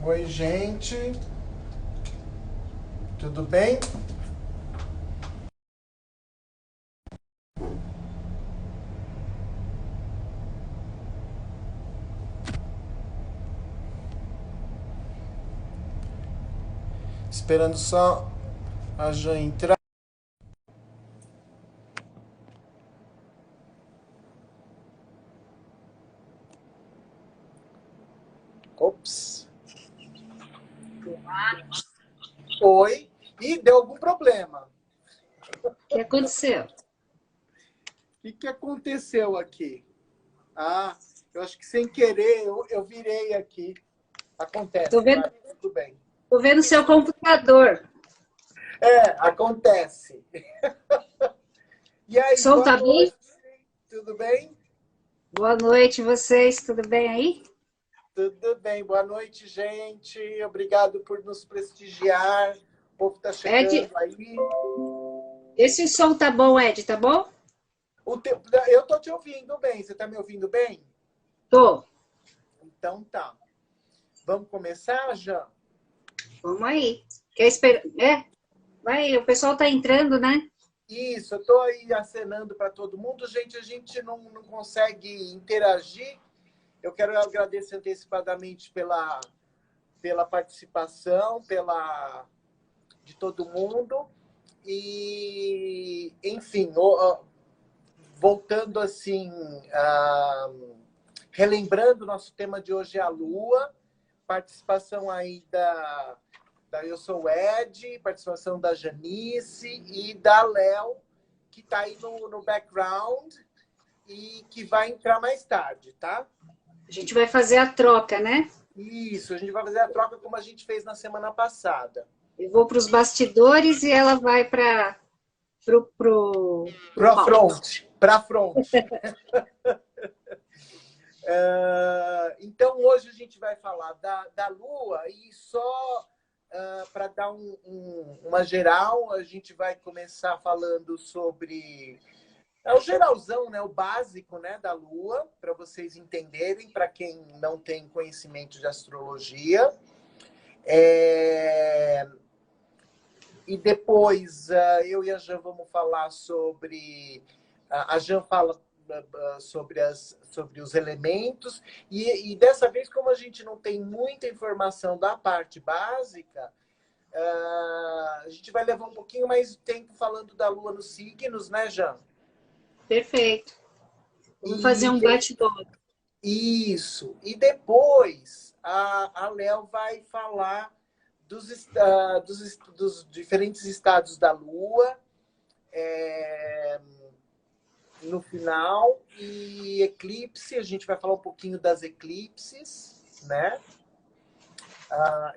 Oi, gente. Tudo bem? Esperando só a Jan entrar. Ops. Oi. Ih, deu algum problema. O que aconteceu? O que aconteceu aqui? Ah, eu acho que sem querer eu virei aqui. Tô Acontece, vendo, vai, tudo bem. tô vendo seu computador. É, acontece. E O aí, som boa tá noite. bem? Tudo bem? Boa noite, vocês. Tudo bem aí? Tudo bem. Boa noite, gente. Obrigado por nos prestigiar. O povo está Ed, chegando aí. esse som tá bom, Ed, tá bom? Eu tô te ouvindo bem. Você tá me ouvindo bem? Tô. Então tá. Vamos começar, Jean? Vamos aí. Quer esperar? Vai, o pessoal tá entrando, né? Isso, eu tô aí acenando para todo mundo. Gente, a gente não consegue interagir. Eu quero agradecer antecipadamente pela participação, de todo mundo. E, enfim, voltando assim, relembrando, nosso tema de hoje é a Lua, participação aí da Eu Sou Ed, participação da Janice e da Léo, que está aí no background e que vai entrar mais tarde, tá? A gente vai fazer a troca, né? Isso, a gente vai fazer a troca como a gente fez na semana passada. Eu vou para os bastidores e ela vai para pro palco. Para front. Então, hoje a gente vai falar da Lua e só para dar uma geral, a gente vai começar falando sobre o geralzão, né, o básico, né, da Lua, para vocês entenderem, para quem não tem conhecimento de astrologia. E depois eu e a Jan vamos falar sobre. A Jan fala sobre os elementos, e dessa vez, como a gente não tem muita informação da parte básica, a gente vai levar um pouquinho mais de tempo falando da Lua nos signos, né, Jan? Perfeito. Vamos fazer E um bate-bola. isso. E depois a Léo vai falar dos diferentes estados da Lua, é, no final, e eclipse, a gente vai falar um pouquinho das eclipses, né?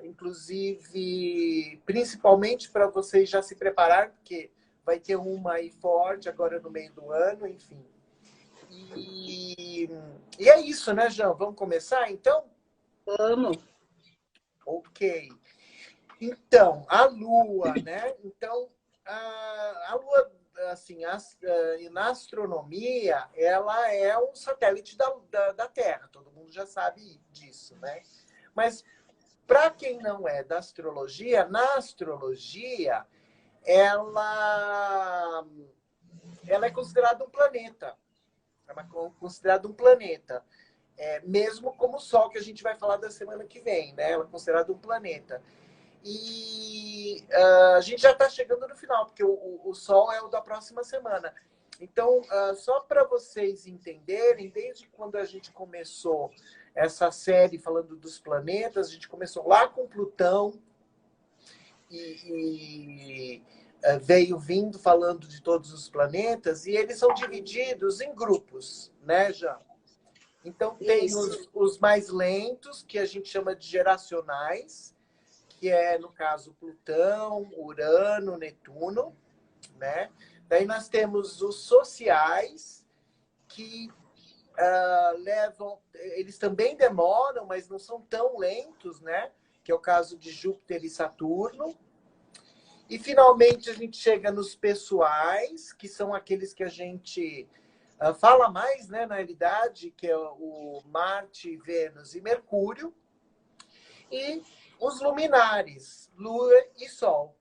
Inclusive, principalmente para vocês já se preparar, porque vai ter uma aí forte agora no meio do ano, enfim. E é isso, né, Jean? Vamos começar, então? Vamos. Ok. Então, a Lua, né? Então, a Lua, assim, na astronomia, ela é um satélite da Terra. Todo mundo já sabe disso, né? Mas, para quem não é da astrologia, na astrologia, ela, ela é considerada um planeta. Ela é considerada um planeta. Mesmo como o Sol, que a gente vai falar da semana que vem, né? Ela é considerada um planeta. E a gente já está chegando no final, porque o Sol é o da próxima semana. Então, só para vocês entenderem, desde quando a gente começou essa série falando dos planetas, a gente começou lá com Plutão e veio vindo falando de todos os planetas, e eles são divididos em grupos, né, já? Então, tem Isso. os mais lentos, que a gente chama de geracionais, que é, no caso, Plutão, Urano, Netuno, né? Daí nós temos os sociais, que levam... Eles também demoram, mas não são tão lentos, né? Que é o caso de Júpiter e Saturno. E, finalmente, a gente chega nos pessoais, que são aqueles que a gente fala mais, né, na realidade, que é o Marte, Vênus e Mercúrio. E os luminares, lua e sol.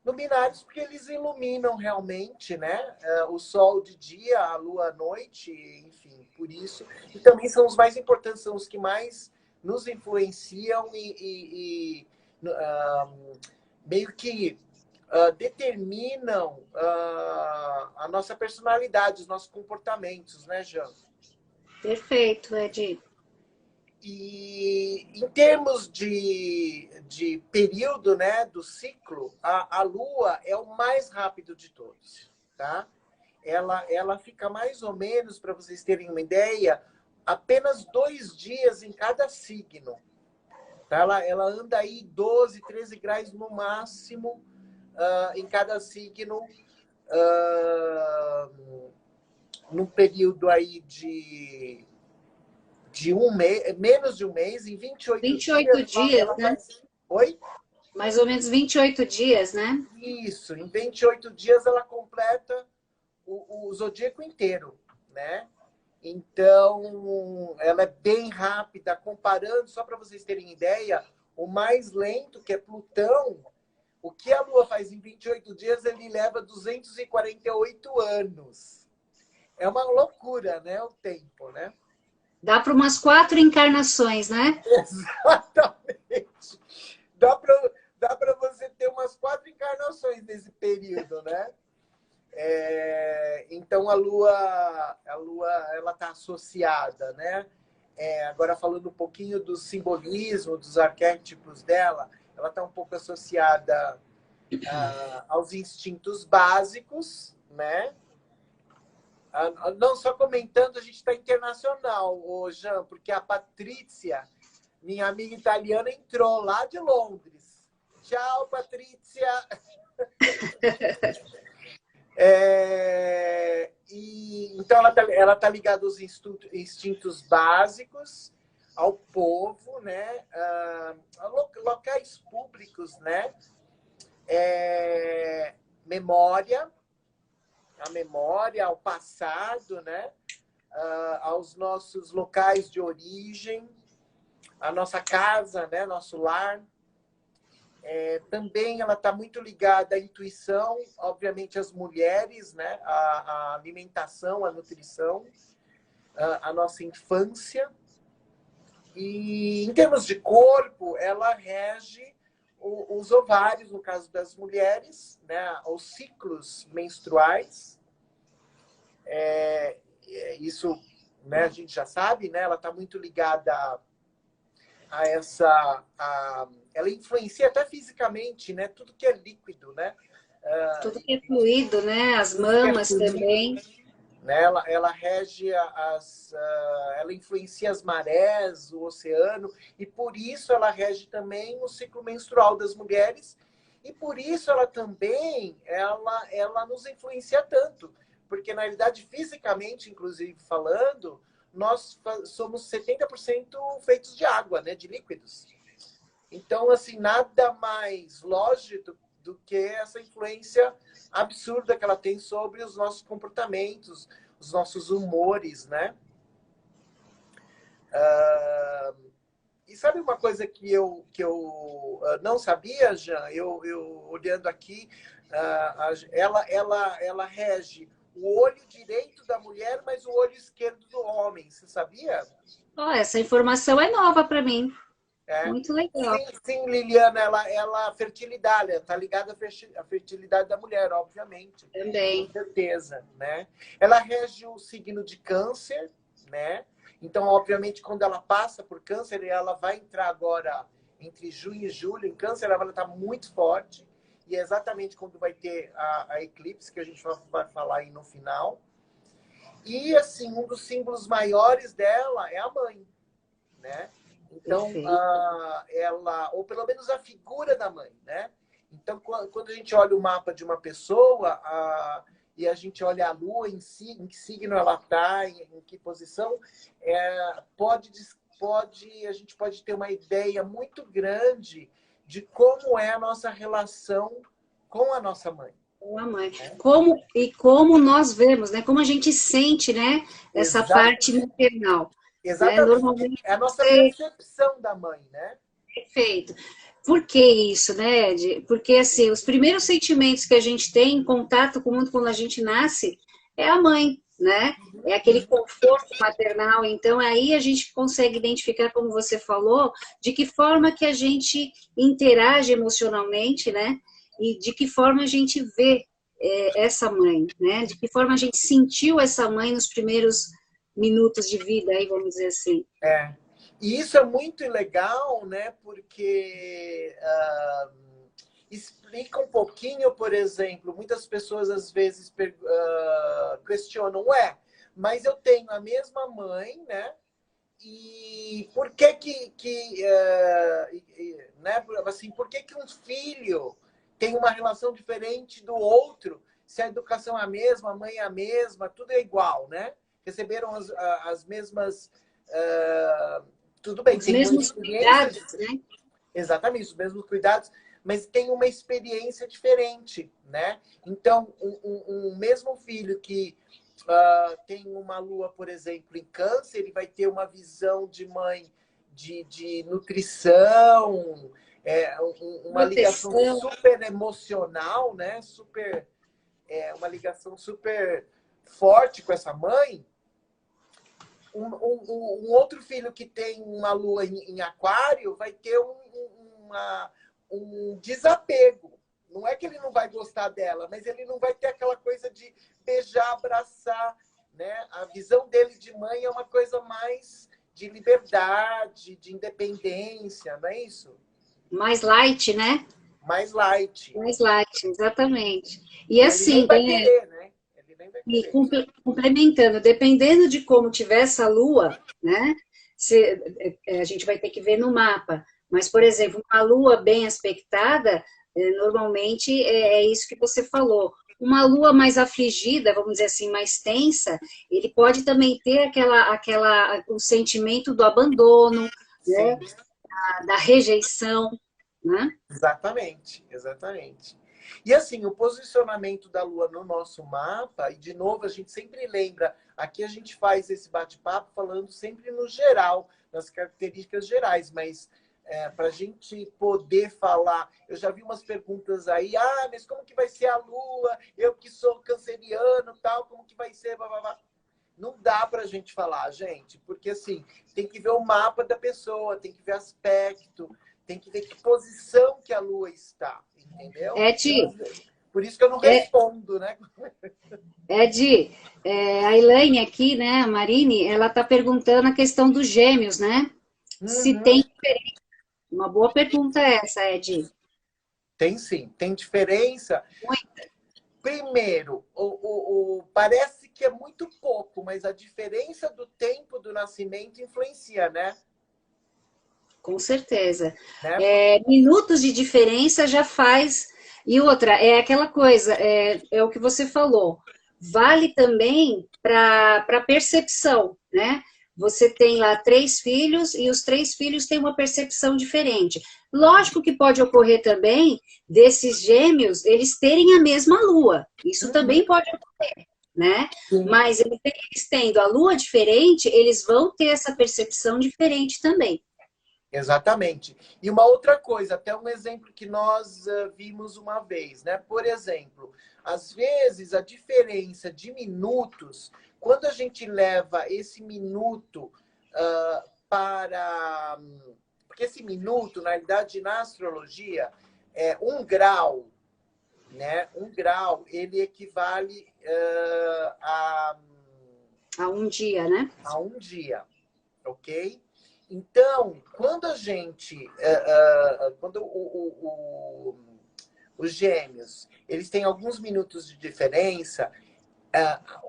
Luminares porque eles iluminam realmente, né? O sol de dia, a lua à noite, enfim, por isso. E também são os mais importantes, são os que mais nos influenciam e meio que determinam a nossa personalidade, os nossos comportamentos, né, Jean? Perfeito, Ed. E em termos de período, né, do ciclo, a Lua é o mais rápido de todos, tá? Ela fica mais ou menos, para vocês terem uma ideia, apenas 2 dias em cada signo. Tá? Ela anda aí 12, 13 graus no máximo em cada signo, num período aí de um mês, menos de um mês, em 28 dias, dias, ela né? faz. Oi? Mais ou menos 28 dias, né? Isso, em 28 dias ela completa o zodíaco inteiro, né? Então, ela é bem rápida, comparando, só para vocês terem ideia, o mais lento, que é Plutão, o que a Lua faz em 28 dias, ele leva 248 anos. É uma loucura, né? O tempo, né? Dá para umas 4 encarnações, né? Exatamente. Dá para você ter umas 4 encarnações nesse período, né? Então a Lua ela está associada, né? Agora falando um pouquinho do simbolismo, dos arquétipos dela, ela está um pouco associada aos instintos básicos, né? Não, só comentando, a gente está internacional, Jean, porque a Patrícia, minha amiga italiana, entrou lá de Londres. Tchau, Patrícia! Então, ela tá ligada aos instintos básicos, ao povo, né? A locais públicos, né? Memória, a memória, ao passado, né? Aos nossos locais de origem, a nossa casa, né? Nosso lar. Também ela está muito ligada à intuição, obviamente as mulheres, né? A alimentação, a nutrição, a nossa infância. E em termos de corpo, ela rege os ovários, no caso das mulheres, né? Os ciclos menstruais. Isso, né? A gente já sabe, né? Ela está muito ligada a ela influencia até fisicamente, né? Tudo que é líquido, né? Tudo que é fluido, né? As mamas também. Né? Ela rege ela influencia as marés, o oceano, e por isso ela rege também o ciclo menstrual das mulheres, e por isso ela também ela nos influencia tanto, porque na realidade, fisicamente, inclusive falando, nós somos 70% feitos de água, né? De líquidos. Então, assim, nada mais lógico do que essa influência absurda que ela tem sobre os nossos comportamentos, os nossos humores, né? E sabe uma coisa que eu não sabia, Jean? Eu olhando aqui, ela rege o olho direito da mulher, mas o olho esquerdo do homem. Você sabia? Essa informação é nova para mim. Muito legal. Sim, Liliana, ela fertilidade, está ligada à fertilidade da mulher, obviamente. Também. Com certeza, né? Ela rege o signo de Câncer, né? Então, obviamente, quando ela passa por Câncer, ela vai entrar agora entre junho e julho em Câncer, ela vai estar muito forte. E é exatamente quando vai ter a eclipse, que a gente vai falar aí no final. E, assim, um dos símbolos maiores dela é a mãe, né? Então, ou pelo menos a figura da mãe, né? Então, quando a gente olha o mapa de uma pessoa e a gente olha a lua em si, em que signo ela está, em que posição, a gente pode ter uma ideia muito grande de como é a nossa relação com a nossa mãe. Com a mãe. Como nós vemos, né? Como a gente sente, né? Essa parte maternal. Exatamente. Né? Normalmente é a nossa percepção da mãe, né? Perfeito. Por que isso, né, Ed? Porque, assim, os primeiros sentimentos que a gente tem em contato com o mundo quando a gente nasce é a mãe, né? É aquele conforto maternal. Então, aí a gente consegue identificar, como você falou, de que forma que a gente interage emocionalmente, né? E de que forma a gente vê essa mãe, né? De que forma a gente sentiu essa mãe nos primeiros minutos de vida, aí vamos dizer assim. É. E isso é muito legal, né? Porque explica um pouquinho, por exemplo, muitas pessoas às vezes questionam, ué, mas eu tenho a mesma mãe, né? E por né? Assim, por que que um filho tem uma relação diferente do outro, se a educação é a mesma, a mãe é a mesma, tudo é igual, né? Receberam as mesmas. Tudo bem, Os tem uma mesmos experiência. cuidados, né? Exatamente, os mesmos cuidados, mas tem uma experiência diferente, né? Então, um mesmo filho que tem uma lua, por exemplo, em câncer, ele vai ter uma visão de mãe de nutrição, uma ligação Proteção. super emocional, né? Uma ligação super forte com essa mãe. Um outro filho que tem uma lua em aquário vai ter um desapego. Não é que ele não vai gostar dela, mas ele não vai ter aquela coisa de beijar, abraçar, né? A visão dele de mãe é uma coisa mais de liberdade, de independência, não é isso? Mais light, né? Mais light. Mais light, exatamente. E E ele nem assim, vai querer, né? Ele nem vai e querer. complementando, dependendo de como tiver essa lua, né? A gente vai ter que ver no mapa. Mas, por exemplo, uma lua bem aspectada, normalmente é isso que você falou. Uma lua mais afligida, vamos dizer assim, mais tensa, ele pode também ter o sentimento do abandono, né? Sim. Da rejeição, né? Exatamente, exatamente. E assim, o posicionamento da Lua no nosso mapa, e de novo a gente sempre lembra, aqui a gente faz esse bate-papo falando sempre no geral, nas características gerais, mas para a gente poder falar, eu já vi umas perguntas aí, mas como que vai ser a Lua? Eu que sou canceriano, tal, como que vai ser? Blá, blá, blá. Não dá para a gente falar, gente, porque assim, tem que ver o mapa da pessoa, tem que ver aspecto, tem que ver que posição que a Lua está, entendeu? Ed, Por isso que eu não respondo, né? Ed, a Elaine aqui, né, a Marine, ela está perguntando a questão dos gêmeos, né? Se Uhum. tem uma boa pergunta essa, Ed. Tem sim, tem diferença. Muito, Primeiro, parece que é muito pouco, mas a diferença do tempo do nascimento influencia, né? com certeza. Né? Minutos de diferença já faz. E outra, é aquela coisa, é o que você falou. Vale também para percepção, né? Você tem lá 3 filhos e os 3 filhos têm uma percepção diferente. Lógico que pode ocorrer também desses gêmeos eles terem a mesma lua. Isso também Uhum. pode ocorrer, né? Sim. Mas eles tendo a lua diferente, eles vão ter essa percepção diferente também. Exatamente. E uma outra coisa, até um exemplo que nós vimos uma vez, né? Por exemplo, às vezes a diferença de minutos, quando a gente leva esse minuto para. Porque esse minuto, na realidade, na astrologia, é 1 grau, né? 1 grau, ele equivale A um dia, né? a um dia, ok? Então, quando a gente, quando os gêmeos, eles têm alguns minutos de diferença,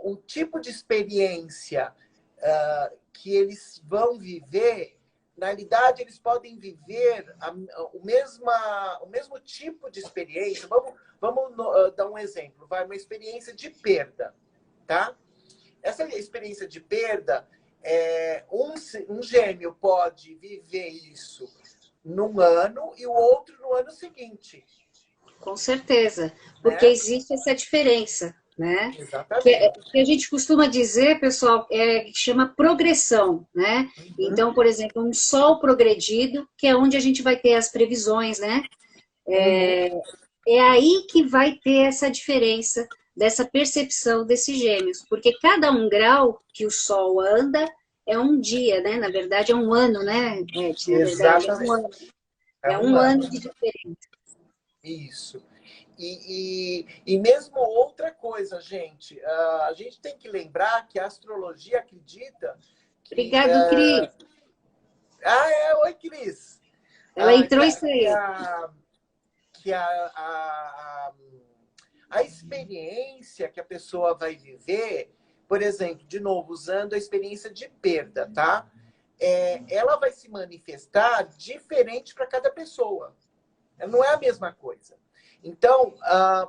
o tipo de experiência que eles vão viver, na realidade, eles podem viver o mesmo tipo de experiência. Vamos dar um exemplo, uma experiência de perda, tá? Essa experiência de perda, um gêmeo pode viver isso num ano e o outro no ano seguinte. Com certeza, porque Né? existe essa diferença. né? Exatamente. Que a gente costuma dizer, pessoal, que chama progressão, né? Então, por exemplo, um sol progredido, que é onde a gente vai ter as previsões, né? É aí que vai ter essa diferença dessa percepção desses gêmeos, porque cada um grau que o Sol anda é um dia, né? Na verdade, é um ano, né, Ed? Na verdade, é um ano. Exatamente. É É um um ano ano. de diferença. Isso. E mesmo outra coisa, gente, a gente tem que lembrar que a astrologia acredita que. Obrigado, Cris. Oi, Cris. Ela entrou Que, e a, que, saiu. a, que a experiência que a pessoa vai viver, por exemplo, de novo, usando a experiência de perda, tá? Ela vai se manifestar diferente para cada pessoa. Não é a mesma coisa. Então,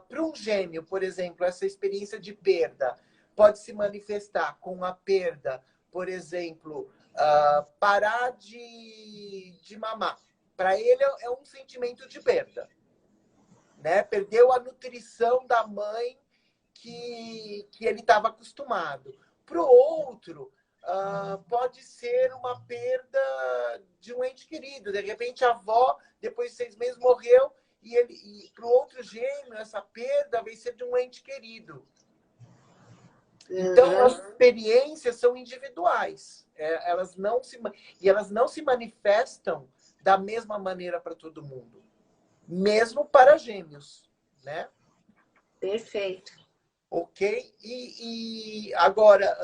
para um gêmeo, por exemplo, essa experiência de perda pode se manifestar com a perda, por exemplo, parar de mamar. Para ele é um sentimento de perda, né? Perdeu a nutrição da mãe que ele estava acostumado. Para o outro, pode ser uma perda de um ente querido. De repente, a avó, depois de 6 meses, morreu. E para o outro gêmeo, essa perda vai ser de um ente querido. Então, as experiências são individuais. Elas não se manifestam da mesma maneira para todo mundo. Mesmo para gêmeos, né? Perfeito. Ok? E agora,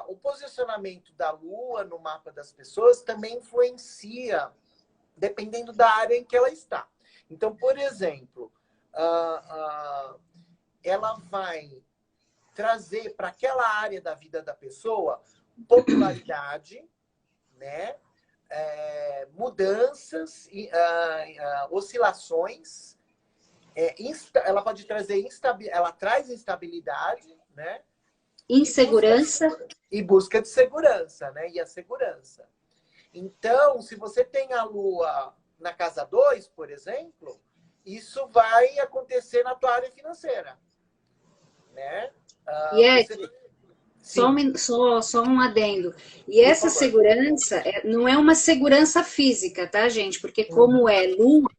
o posicionamento da Lua no mapa das pessoas também influencia, dependendo da área em que ela está. Então, por exemplo, ela vai trazer para aquela área da vida da pessoa popularidade, né? Mudanças, oscilações. Ela pode trazer ela traz instabilidade, né? Insegurança. E busca de segurança, né? E a segurança. Então, se você tem a Lua na casa 2, por exemplo, isso vai acontecer na tua área financeira, né? Só um adendo. E essa segurança não é uma segurança física, tá, gente? Porque como é Lua,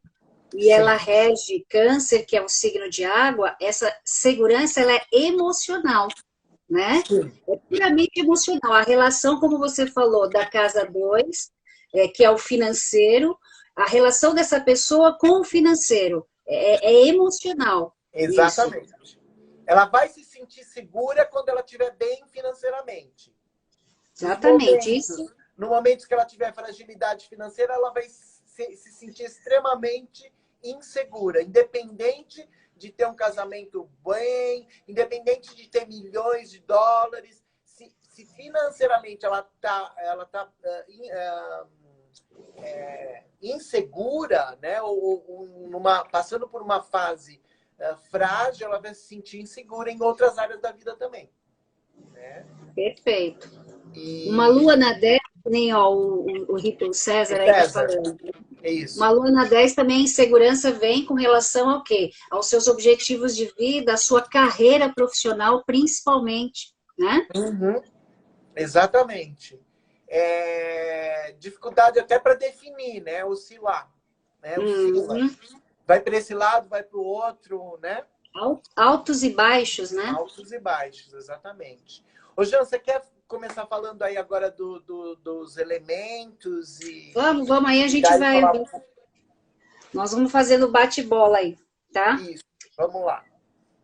e ela rege Câncer, que é um signo de água, essa segurança ela é emocional, né? É puramente emocional. A relação, como você falou, da casa 2, que é o financeiro, a relação dessa pessoa com o financeiro é emocional. Exatamente. Isso. Ela vai se sentir segura quando ela estiver bem financeiramente. Exatamente. Isso. No momento que ela tiver fragilidade financeira, ela vai se sentir extremamente insegura, independente de ter um casamento bem, independente de ter milhões de dólares, se financeiramente ela tá insegura, né, ou passando por uma fase frágil, ela vai se sentir insegura em outras áreas da vida também. Né? Perfeito. Uma lua na 10, nem o Rito César aí está falando. É isso. Uma lua na 10 também, insegurança vem com relação ao quê? Aos seus objetivos de vida, à sua carreira profissional, principalmente, né? Exatamente. Dificuldade até para definir, né? Oscilar. Né? Oscila. Vai para esse lado, vai para o outro, né? Altos e baixos, né? Altos e baixos, exatamente. Ô, Jean, você quer começar falando aí agora dos elementos? Vamos, aí a gente vai... Nós vamos fazendo bate-bola aí, tá? Isso, vamos lá.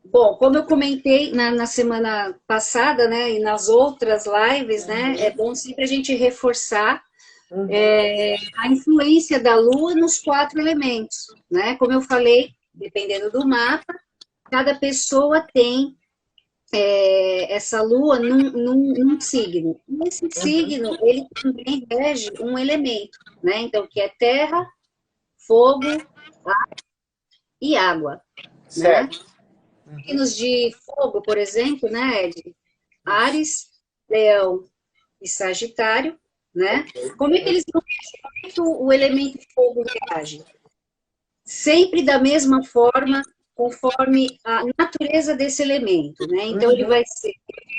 Bom, como eu comentei na semana passada, né, e nas outras lives, né, é bom sempre a gente reforçar a influência da Lua nos 4 elementos, né? Como eu falei, dependendo do mapa, cada pessoa tem essa Lua num signo. E esse signo, ele também rege um elemento, né? Então, que é terra, fogo, ar e água. Certo. Né? Signos de fogo, por exemplo, né, Ed? Áries, Leão e Sagitário, né? Como é que eles vão reagir? Como é que o elemento fogo reage? Sempre da mesma forma, conforme a natureza desse elemento, né? Então, ele vai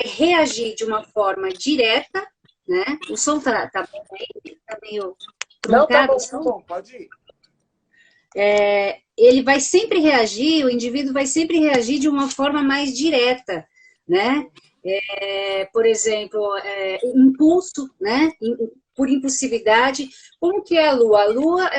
reagir de uma forma direta, né? O som tá bom aí? Tá meio truncado? Não, tá bom, pode ir. Ele vai sempre reagir, o indivíduo vai sempre reagir de uma forma mais direta, né? Por exemplo, impulso, né? Por impulsividade. Como que é a Lua? A Lua,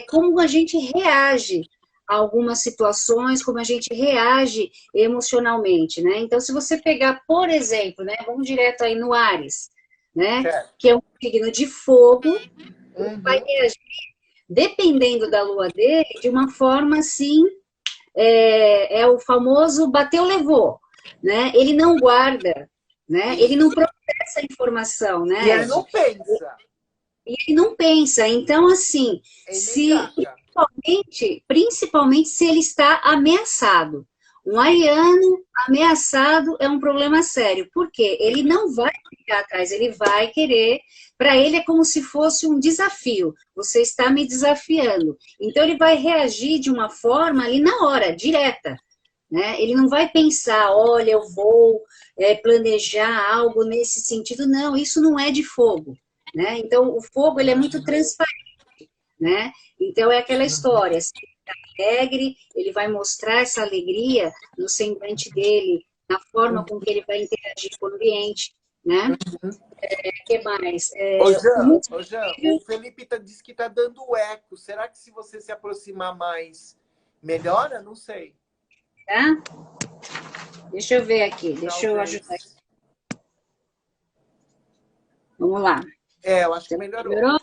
como a gente reage a algumas situações, como a gente reage emocionalmente, né? Então, se você pegar, por exemplo, né? Vamos direto aí no Áries, né? Que é um signo de fogo, vai reagir, dependendo da lua dele, de uma forma assim, o famoso bateu, levou, né? Ele não guarda, né? Ele não processa a informação, né? E ele não pensa. E ele não pensa. Então, assim, principalmente se ele está ameaçado. Um ariano ameaçado é um problema sério. Por quê? Ele não vai ficar atrás, ele vai querer. Para ele é como se fosse um desafio. Você está me desafiando. Então, ele vai reagir de uma forma ali na hora, direta. Né? Ele não vai pensar, olha, eu vou planejar algo nesse sentido. Não, isso não é de fogo. Né? Então, o fogo ele é muito transparente. Né? Então, é aquela história. Se ele está alegre, ele vai mostrar essa alegria no semblante dele, na forma com que ele vai interagir com o ambiente. Né? Que mais? Ô, Jean, o Felipe disse que está dando eco. Será que se você se aproximar mais, melhora? Não sei. Tá? Deixa eu ver aqui. Deixa eu ajudar aqui. Vamos lá. Eu acho que melhorou. Melhorou?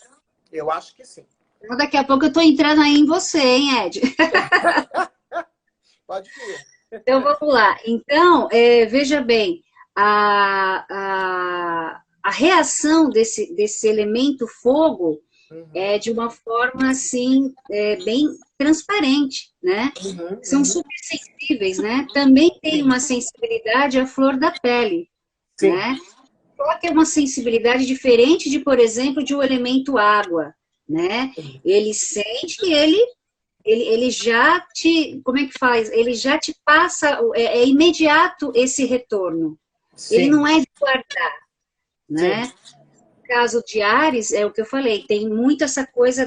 Eu acho que sim. Então, daqui a pouco eu estou entrando aí em você, hein, Ed? Pode ir. Então, vamos lá. Então, veja bem, a reação desse elemento fogo é de uma forma, assim, bem transparente, né? São super sensíveis, né? Também tem uma sensibilidade à flor da pele, né? Só que é uma sensibilidade diferente de, por exemplo, de um elemento água, né? Ele sente que ele já te, como é que faz? Ele já te passa, é imediato esse retorno. Sim. Ele não é de guardar, né? No caso de Áries, é o que eu falei, tem muito essa coisa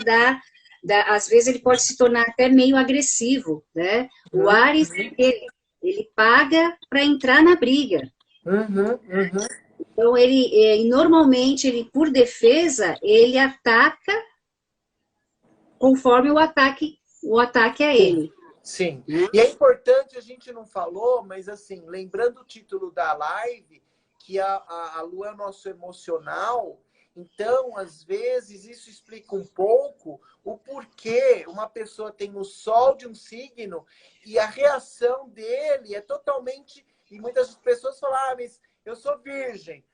às vezes ele pode se tornar até meio agressivo, né? O Áries, ele paga para entrar na briga. Então, normalmente, por defesa, ele ataca conforme o ataque a ele. Sim. E é importante, a gente não falou, mas assim, lembrando o título da live, que a Lua é o nosso emocional, então, às vezes, isso explica um pouco o porquê uma pessoa tem o Sol de um signo e a reação dele é totalmente... E muitas pessoas falam, mas eu sou virgem.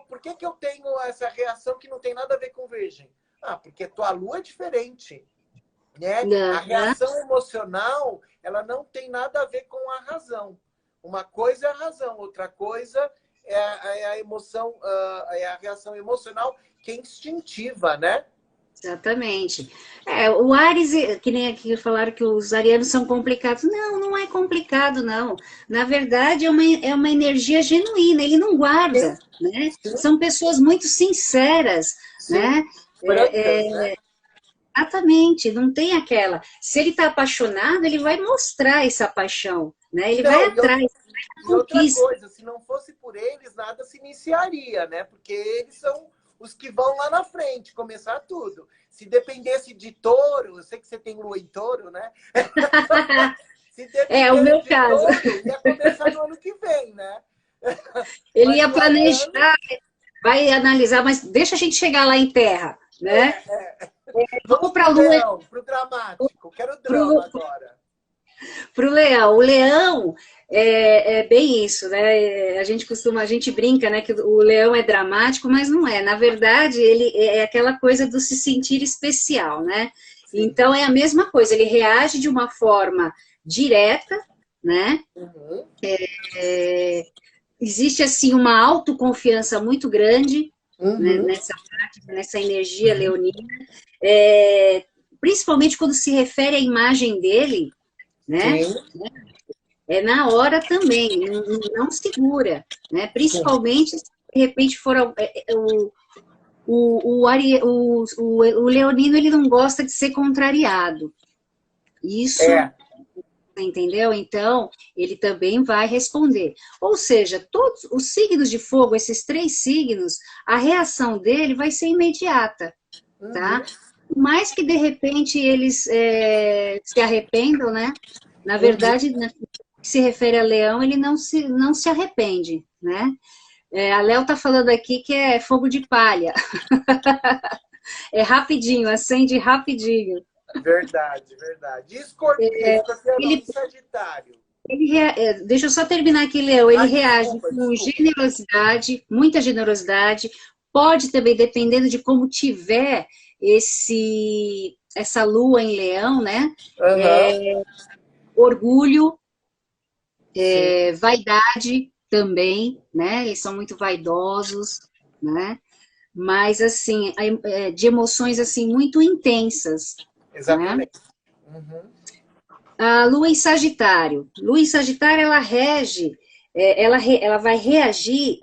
Por que eu tenho essa reação que não tem nada a ver com virgem? Porque tua Lua é diferente. Né? A reação emocional, ela não tem nada a ver com a razão. Uma coisa é a razão, outra coisa é a emoção, é a reação emocional que é instintiva, né? Exatamente. O Áries, que nem aqui falaram que os arianos são complicados. Não, não é complicado, não. Na verdade, é uma energia genuína, ele não guarda, né? São pessoas muito sinceras, né? Né? Exatamente, não tem aquela. Se ele está apaixonado, ele vai mostrar essa paixão, né? Ele vai atrás. E outra coisa, se não fosse por eles, nada se iniciaria, né? Porque eles são os que vão lá na frente, começar tudo. Se dependesse de touro, eu sei que você tem lua em touro, né? Se dependesse o meu caso. Touro, ia começar no ano que vem, né? Ele ia planejar, vai analisar, mas deixa a gente chegar lá em terra, né? Vamos para a Lua. Para o dramático. Quero drama agora. Para o Leão. O Leão é bem isso, né? A gente brinca, né? Que o Leão é dramático, mas não é. Na verdade, ele é aquela coisa do se sentir especial, né? Sim. Então, é a mesma coisa. Ele reage de uma forma direta, né? Existe, assim, uma autoconfiança muito grande, né, nessa energia leonina. Principalmente quando se refere à imagem dele, né? Sim. É na hora também, não segura, né? Principalmente se de repente for o leonino, ele não gosta de ser contrariado. Isso, entendeu? Então, ele também vai responder. Ou seja, todos os signos de fogo, esses 3 signos, a reação dele vai ser imediata, tá? Mais que de repente eles se arrependam, né? Na verdade, no que se refere a leão, ele não se arrepende, né? A Léo tá falando aqui que é fogo de palha. É rapidinho, acende rapidinho. Verdade, verdade. Escorpião e Sagitário. Deixa eu só terminar aqui, Léo. Ele reage com generosidade, muita generosidade. Pode também, dependendo de como tiver essa lua em leão, né? Orgulho, vaidade também, né? Eles são muito vaidosos, né? Mas, assim, de emoções, assim, muito intensas. Exatamente. Né? A lua em Sagitário. Lua em Sagitário, ela rege, ela vai reagir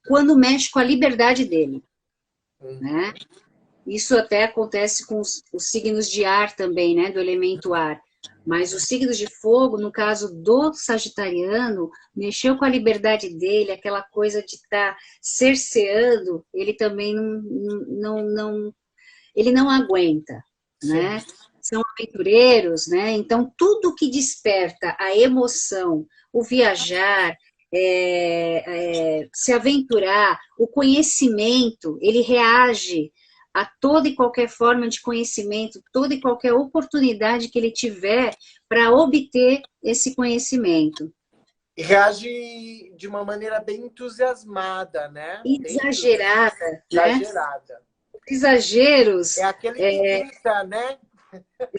quando mexe com a liberdade dele. Né? Isso até acontece com os signos de ar também, né? Do elemento ar. Mas os signos de fogo, no caso do sagitariano, mexeu com a liberdade dele, aquela coisa de estar cerceando, ele também ele não aguenta, né? São aventureiros, né? Então, tudo que desperta a emoção, o viajar, se aventurar, o conhecimento, ele reage a toda e qualquer forma de conhecimento, toda e qualquer oportunidade que ele tiver para obter esse conhecimento. E reage de uma maneira bem entusiasmada, né? Exagerada. Exagerada. Exageros. É aquele que grita, né?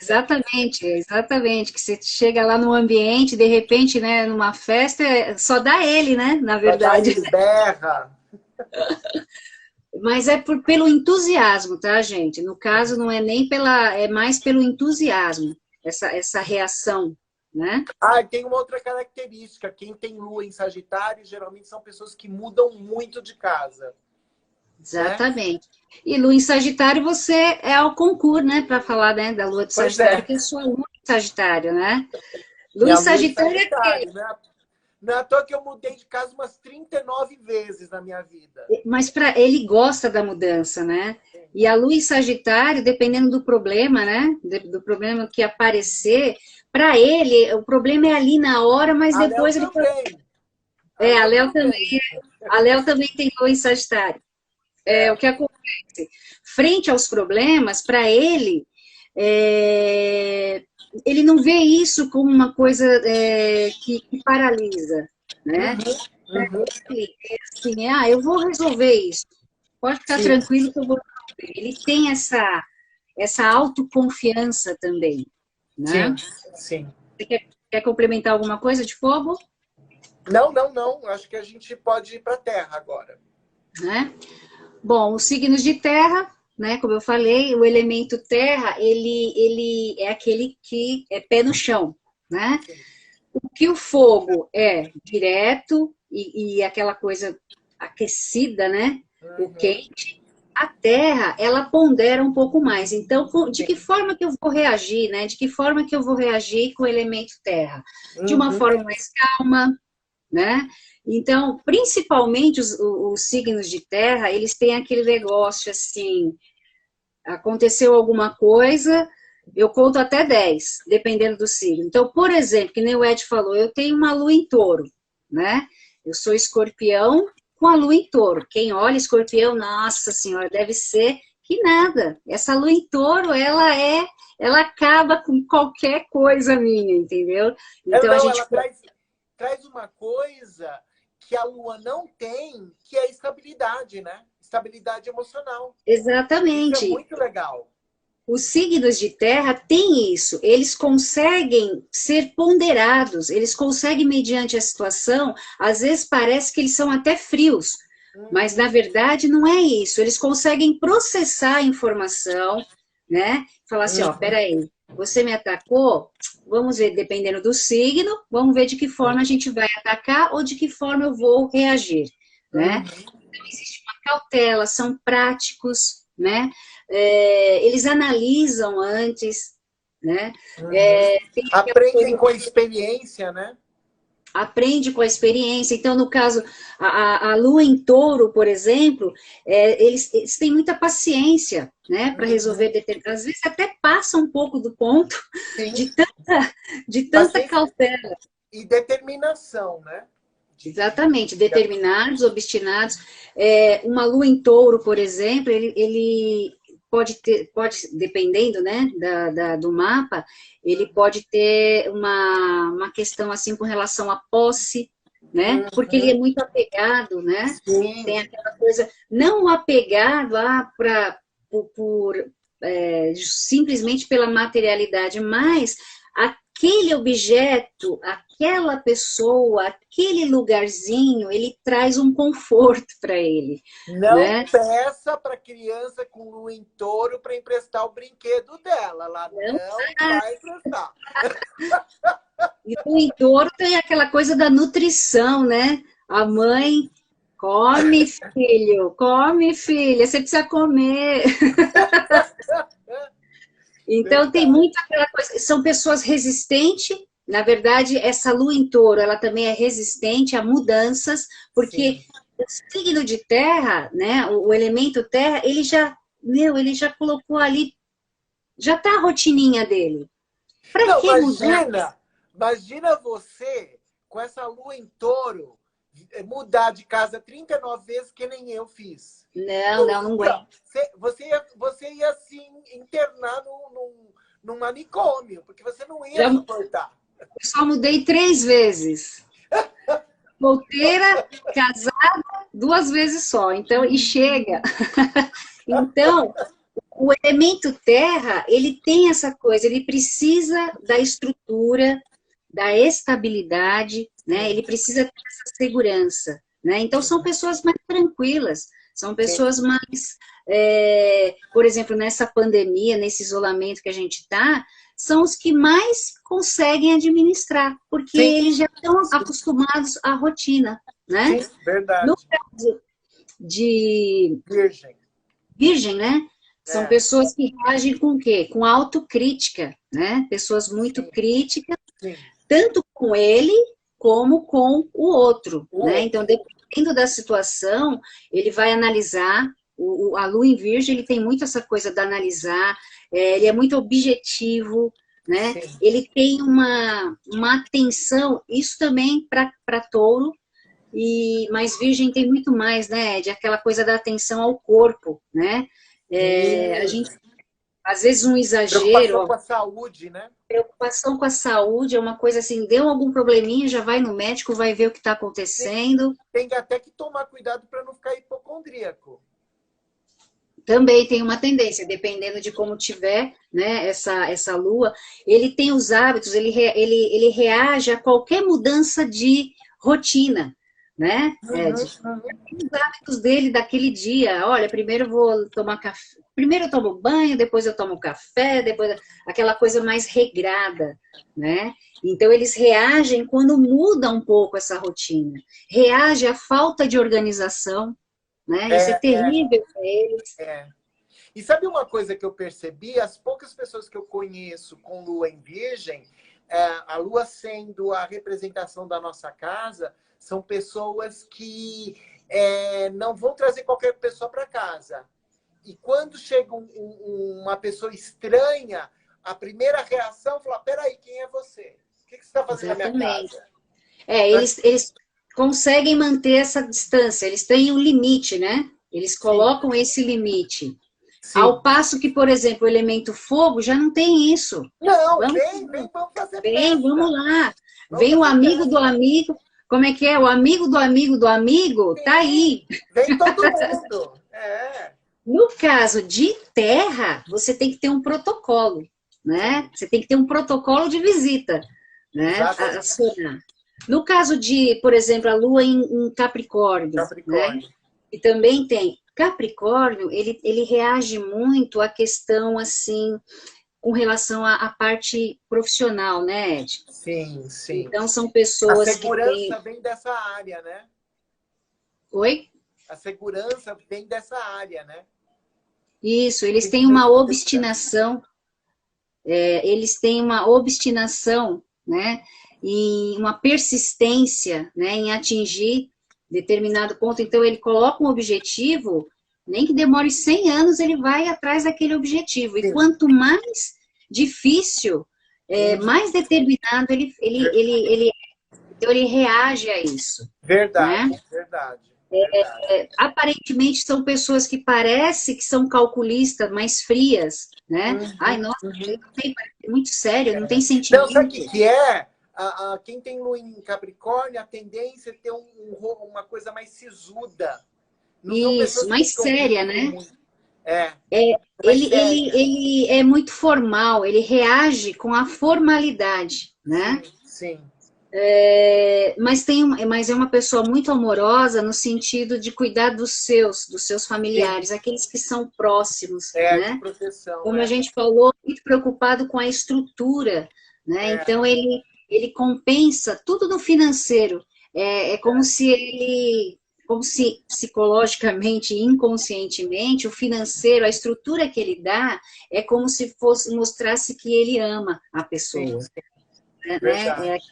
Exatamente. Que você chega lá no ambiente, de repente, né, numa festa, só dá ele, né? Na verdade. Só dá ele, berra. Mas é pelo entusiasmo, tá, gente? No caso, não é nem é mais pelo entusiasmo, essa reação, né? Tem uma outra característica. Quem tem lua em Sagitário, geralmente são pessoas que mudam muito de casa. Exatamente. Né? E lua em Sagitário, você é ao concurso, né? Para falar, né, da lua de Sagitário, que é a sua lua em Sagitário, né? Lua em Sagitário é né? Não é à toa que eu mudei de casa umas 39 vezes na minha vida. Mas ele gosta da mudança, né? E a lua em Sagitário, dependendo do problema, né? Do problema que aparecer, para ele, o problema é ali na hora, mas depois ele... A Léo também. A Léo também tem lua em Sagitário. O que acontece? Frente aos problemas, para ele, ele não vê isso como uma coisa que paralisa, né? Assim, eu vou resolver isso. Pode ficar tranquilo que eu vou resolver. Ele tem essa autoconfiança também, né? Sim. Você quer complementar alguma coisa de fogo? Não. Acho que a gente pode ir para a terra agora. Né? Bom, os signos de terra, né? Como eu falei, o elemento terra, ele é aquele que é pé no chão, né? O que o fogo é direto e aquela coisa aquecida, né? O quente. A terra, ela pondera um pouco mais. Então, de que forma que eu vou reagir, né? De que forma que eu vou reagir com o elemento terra? De uma forma mais calma, né? Então, principalmente os signos de terra, eles têm aquele negócio assim, aconteceu alguma coisa, eu conto até 10, dependendo do signo. Então, por exemplo, que nem o Ed falou, eu tenho uma lua em touro, né? Eu sou escorpião com a lua em touro. Quem olha escorpião, nossa senhora, deve ser que nada. Essa lua em touro, ela acaba com qualquer coisa minha, entendeu? Então, ela traz uma coisa que a lua não tem, que é estabilidade, né? Estabilidade emocional. Exatamente. Isso é muito legal. Os signos de terra têm isso, eles conseguem ser ponderados, eles conseguem, mediante a situação, às vezes parece que eles são até frios, mas na verdade não é isso, eles conseguem processar a informação, né? Falar assim, peraí, você me atacou, vamos ver, dependendo do signo, vamos ver de que forma a gente vai atacar ou de que forma eu vou reagir, né? Então, existe uma cautela, são práticos, né? Eles analisam antes, né? Aprendem com a experiência, né? Aprende com a experiência. Então, no caso, a lua em touro, por exemplo, eles têm muita paciência, né, para resolver às vezes até passa um pouco do ponto de tanta cautela. E determinação, né? Exatamente, determinados, obstinados. Uma lua em touro, por exemplo, ele pode, dependendo, né, do mapa, ele pode ter uma questão assim com relação à posse, né, porque ele é muito apegado, né, tem aquela coisa, não apegado simplesmente pela materialidade, mas aquele objeto, aquela pessoa, aquele lugarzinho, ele traz um conforto para ele. Não, né? Peça para criança com lua em touro para emprestar o brinquedo dela. Ela não vai emprestar. E lua em touro tem aquela coisa da nutrição, né? A mãe... Come, filho, come, filha, você precisa comer. Então, tem muito aquela coisa, são pessoas resistentes, na verdade, essa lua em touro, ela também é resistente a mudanças, porque o signo de terra, né, o elemento terra, ele já colocou ali, já tá a rotininha dele. Para que mudar? Imagina você, com essa lua em touro, mudar de casa 39 vezes, que nem eu fiz. Não aguento. Você ia se internar num manicômio, porque você não ia suportar. Eu só mudei 3 vezes. Solteira, casada, 2 vezes só. Então, e chega. Então, o elemento terra, ele tem essa coisa, ele precisa da estrutura, da estabilidade, né? Ele precisa ter essa segurança, né? Então, são pessoas mais tranquilas, são pessoas mais... por exemplo, nessa pandemia, nesse isolamento que a gente está, são os que mais conseguem administrar, porque eles já estão acostumados à rotina, né? Sim, verdade. No caso de Virgem, né? São pessoas que reagem com o quê? Com autocrítica, né? Pessoas muito críticas, tanto com ele como com o outro, né? Então, dependendo da situação, ele vai analisar. A lua em Virgem, ele tem muito essa coisa de analisar, ele é muito objetivo, né? Ele tem uma atenção, isso também para touro, mas Virgem tem muito mais, né? De aquela coisa da atenção ao corpo, né? A gente, às vezes, um exagero. Preocupação com a saúde, né? Preocupação com a saúde é uma coisa assim, deu algum probleminha, já vai no médico, vai ver o que está acontecendo. Tem até que tomar cuidado para não ficar hipocondríaco. Também tem uma tendência, dependendo de como tiver, né, essa lua, ele tem os hábitos, ele reage a qualquer mudança de rotina, né? Os hábitos dele daquele dia. Olha, primeiro eu vou tomar café, primeiro eu tomo banho, depois eu tomo café, depois aquela coisa mais regrada, né? Então eles reagem quando muda um pouco essa rotina, reage à falta de organização, né? Isso é terrível para eles. E sabe uma coisa que eu percebi? As poucas pessoas que eu conheço com lua em Virgem, a lua sendo a representação da nossa casa, são pessoas que não vão trazer qualquer pessoa para casa. E quando chega uma pessoa estranha, a primeira reação é falar: peraí, quem é você? O que você está fazendo na minha casa? Eles conseguem manter essa distância, eles têm um limite, né? Eles colocam esse limite. Ao passo que, por exemplo, o elemento fogo já não tem isso. Não, vamos fazer festa. Vamos lá. Vem o amigo do amigo. Como é que é? O amigo do amigo do amigo tá aí. Vem todo mundo. No caso de terra, você tem que ter um protocolo, né? Você tem que ter um protocolo de visita, né? No caso de, por exemplo, a lua em Capricórnio, né? E também tem Capricórnio, ele reage muito à questão, assim, com relação à parte profissional, né, Ed? Sim, sim. Então, são A pessoas que segurança têm... vem dessa área, né? Oi? A segurança vem dessa área, né? Isso, eles têm uma Sentimento de segurança. obstinação, né, e uma persistência, né, em atingir determinado ponto. Então, ele coloca um objetivo, nem que demore 100 anos, ele vai atrás daquele objetivo. E Sim. quanto mais difícil, mais determinado então ele reage a isso, Verdade, né? verdade, verdade. Aparentemente são pessoas que parece que são calculistas, mais frias, né? Ai, nossa, eu não sei, parece muito sério, não tem Não, sabe o sentimento. que é? Quem tem lua em Capricórnio, a tendência é ter uma coisa mais sisuda. Não são Isso, pessoas que mais ficam séria, rindo né? muito. É, mais Ele, séria. ele é muito formal, ele reage com a formalidade, Sim, né? sim. Mas é uma pessoa muito amorosa no sentido de cuidar dos seus Sim. familiares, aqueles que são próximos, É, de né? proteção, Como a gente falou, muito preocupado com a estrutura, né? Então, ele compensa tudo no financeiro. É como se psicologicamente, inconscientemente, o financeiro, a estrutura que ele dá, é como se fosse mostrasse que ele ama a Sim, pessoa, sim, né? verdade.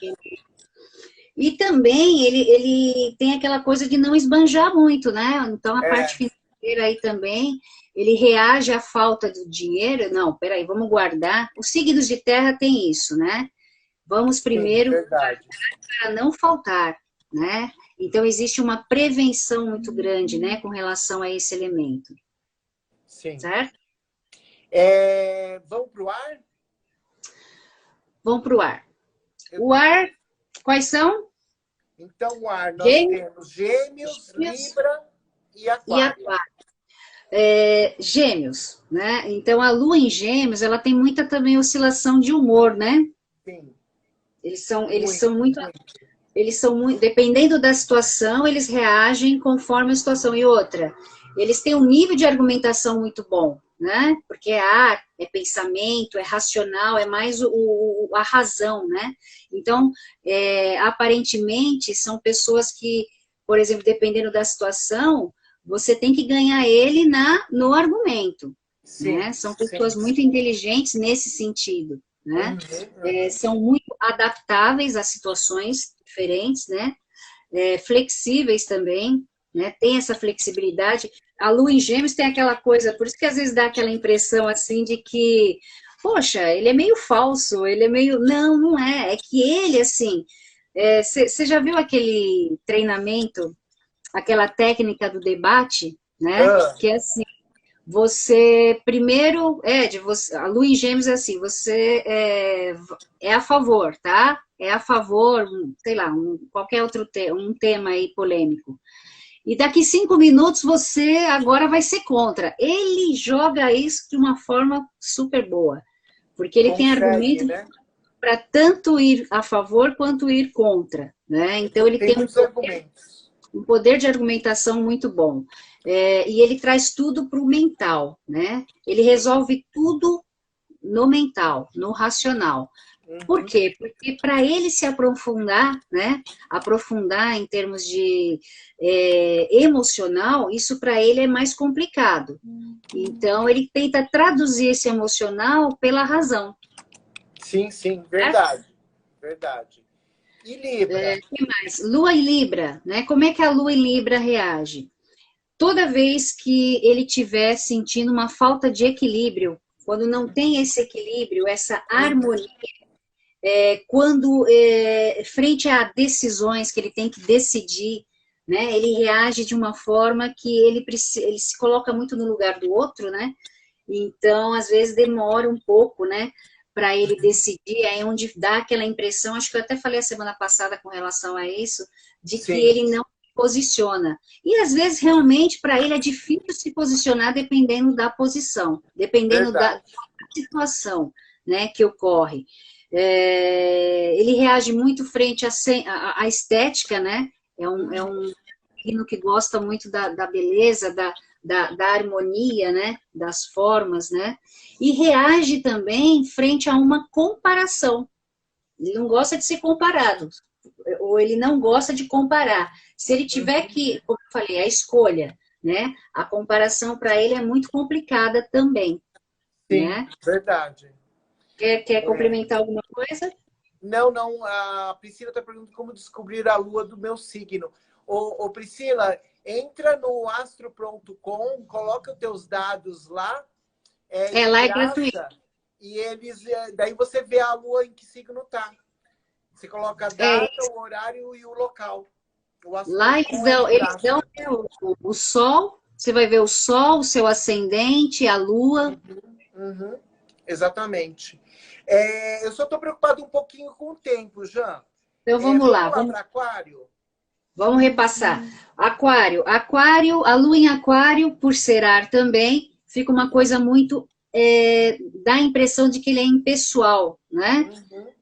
E também ele tem aquela coisa de não esbanjar muito, né? Então, a parte É, financeira aí também, ele reage à falta do dinheiro. Não, peraí, vamos guardar. Os signos de terra têm isso, né? Vamos sim, primeiro verdade. para não faltar, né? Então, existe uma prevenção muito grande, né, com relação a esse elemento, Sim. certo? Vamos para o ar? Vamos para o ar. Eu- O ar, quais são? Então, o ar, nós Gêmeos temos Gêmeos, Libra e e Aquário. Aquário. Gêmeos, né? Então, a lua em Gêmeos, ela tem muita também oscilação de humor, né? Sim, Eles são, eles muito, são muito, muito. eles são muito, dependendo da situação, eles reagem conforme a situação. E outra, eles têm um nível de argumentação muito bom, né? Porque é ar, é pensamento, é racional, é mais a razão, né? Então, aparentemente, são pessoas que, por exemplo, dependendo da situação, você tem que ganhar ele no argumento, Sim, né? São sim. pessoas muito inteligentes nesse sentido, né? Uhum. São muito adaptáveis a situações diferentes, né? Flexíveis também, né? Tem essa flexibilidade. A lua em Gêmeos tem aquela coisa, por isso que às vezes dá aquela impressão assim de que, poxa, ele é meio falso, ele é meio. Não, não é. É que ele, assim. Você já viu aquele treinamento, aquela técnica do debate, né? Ah, Que é assim, você primeiro, a lua em Gêmeos é assim, você é a favor, tá? É a favor, sei lá, qualquer outro um tema aí polêmico. E daqui 5 minutos você agora vai ser contra. Ele joga isso de uma forma super boa, porque ele tem consegue, argumento né? para tanto ir a favor quanto ir contra, né? Então ele Tem tem muitos argumentos. um poder de argumentação muito bom. E ele traz tudo para o mental, né? Ele resolve tudo no mental, no racional. Por Uhum. quê? Porque para ele se aprofundar, né? Aprofundar em termos de emocional, isso para ele é mais complicado. Então, ele tenta traduzir esse emocional pela razão. Sim, sim, Certo? verdade. Verdade. E Libra? O que mais? Lua e Libra, né? Como é que a Lua e Libra reage? Toda vez que ele estiver sentindo uma falta de equilíbrio, quando não tem esse equilíbrio, essa harmonia, quando frente a decisões que ele tem que decidir, né, ele reage de uma forma que ele se coloca muito no lugar do outro, né? Então, às vezes demora um pouco, né, para ele decidir, aí onde dá aquela impressão, acho que eu até falei a semana passada com relação a isso, de que Sim, ele não se posiciona. E às vezes realmente para ele é difícil se posicionar dependendo da posição, dependendo da verdade. situação, né, que ocorre. Ele reage muito frente à estética, né? É um signo que gosta muito da beleza, da harmonia, né? Das formas, né? E reage também frente a uma comparação. Ele não gosta de ser comparado, ou ele não gosta de comparar. Se ele tiver que, como eu falei, a escolha, né? A comparação para ele é muito complicada também. Sim, Né? verdade. Quer complementar alguma coisa? Não, não. A Priscila está perguntando como descobrir a lua do meu signo. Ô, Priscila, entra no astro.com, coloca os teus dados lá, de Lá é gratuito. graça, e daí você vê a lua em que signo tá. Você coloca a data, o horário e o local. Lá eles dão o sol, você vai ver o sol, o seu ascendente, a lua. Uhum, exatamente. Eu só estou preocupado um pouquinho com o tempo, Jean. Então vamos lá. Vamos lá para Aquário? Vamos repassar. Aquário, a lua em Aquário, por ser ar também, fica uma coisa muito... dá a impressão de que ele é impessoal, né?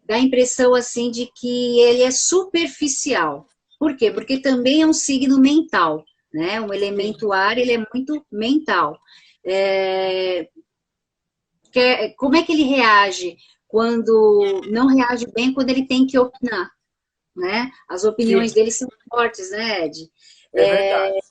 Dá a impressão, assim, de que ele é superficial. Por quê? Porque também é um signo mental, né? Um elemento ar, ele é muito mental. Como é que ele reage quando... Não reage bem quando ele tem que opinar, né? As opiniões dele são fortes, né, Ed? É verdade.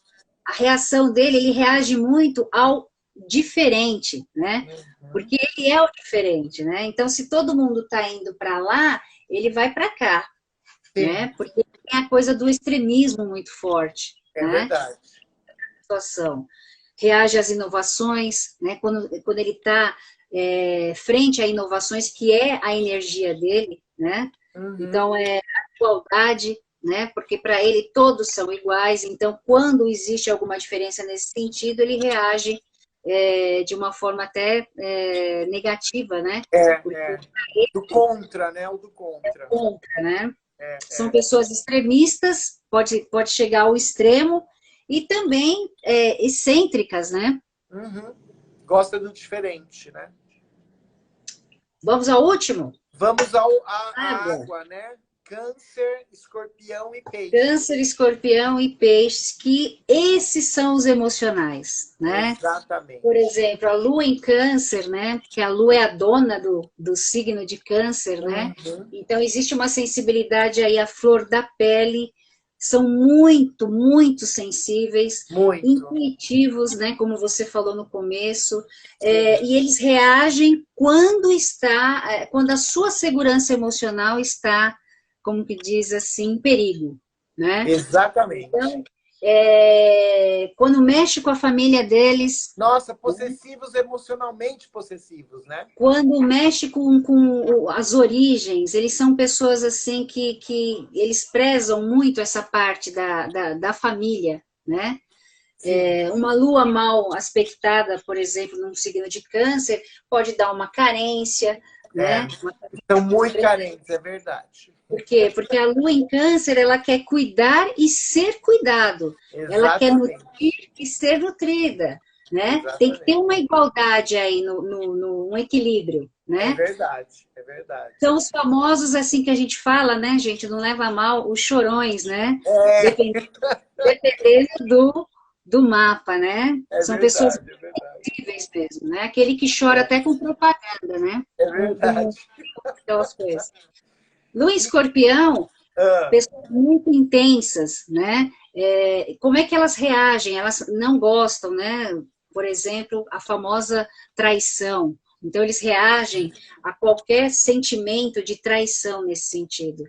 A reação dele, ele reage muito ao diferente, né? Porque ele é o diferente, né? Então, se todo mundo está indo para lá, ele vai para cá, né? Porque tem a coisa do extremismo muito forte, né? Verdade. Situação. Reage às inovações, né? Quando ele está frente a inovações, que é a energia dele, né? Então, a igualdade, né? Porque para ele todos são iguais, então quando existe alguma diferença nesse sentido, ele reage de uma forma até negativa, né? Do contra, né? O do contra. Contra, né? São pessoas extremistas, pode chegar ao extremo, e também excêntricas, né? Gosta do diferente, né? Vamos ao último? Vamos à água, né? Câncer, Escorpião e Peixes. Câncer, Escorpião e Peixes, que esses são os emocionais, né? Exatamente. Por exemplo, a Lua em Câncer, né? Que a Lua é a dona do signo de Câncer, né? Então, existe uma sensibilidade aí à flor da pele, são muito, muito sensíveis, intuitivos, né? Como você falou no começo, e eles reagem quando a sua segurança emocional está, como que diz assim, em perigo, né? Exatamente. Então, quando mexe com a família deles... Nossa, possessivos, emocionalmente possessivos, né? Quando mexe com as origens, eles são pessoas assim que eles prezam muito essa parte da família, né? Uma lua mal aspectada, por exemplo, num signo de Câncer, pode dar uma carência, né? São muito carentes, é verdade. Por quê? Porque a lua em Câncer, ela quer cuidar e ser cuidado. Exatamente. Ela quer nutrir e ser nutrida, né? Exatamente. Tem que ter uma igualdade aí, um equilíbrio, né? É verdade, é verdade. São os famosos, assim, que a gente fala, né, gente? Não leva a mal, os chorões, né? Dependendo do mapa, né? São pessoas sensíveis mesmo, né? Aquele que chora até com propaganda, né? É verdade. Aquelas coisas. Lua em Escorpião, pessoas muito intensas, né? Como é que elas reagem? Elas não gostam, né? Por exemplo, a famosa traição. Então, eles reagem a qualquer sentimento de traição nesse sentido.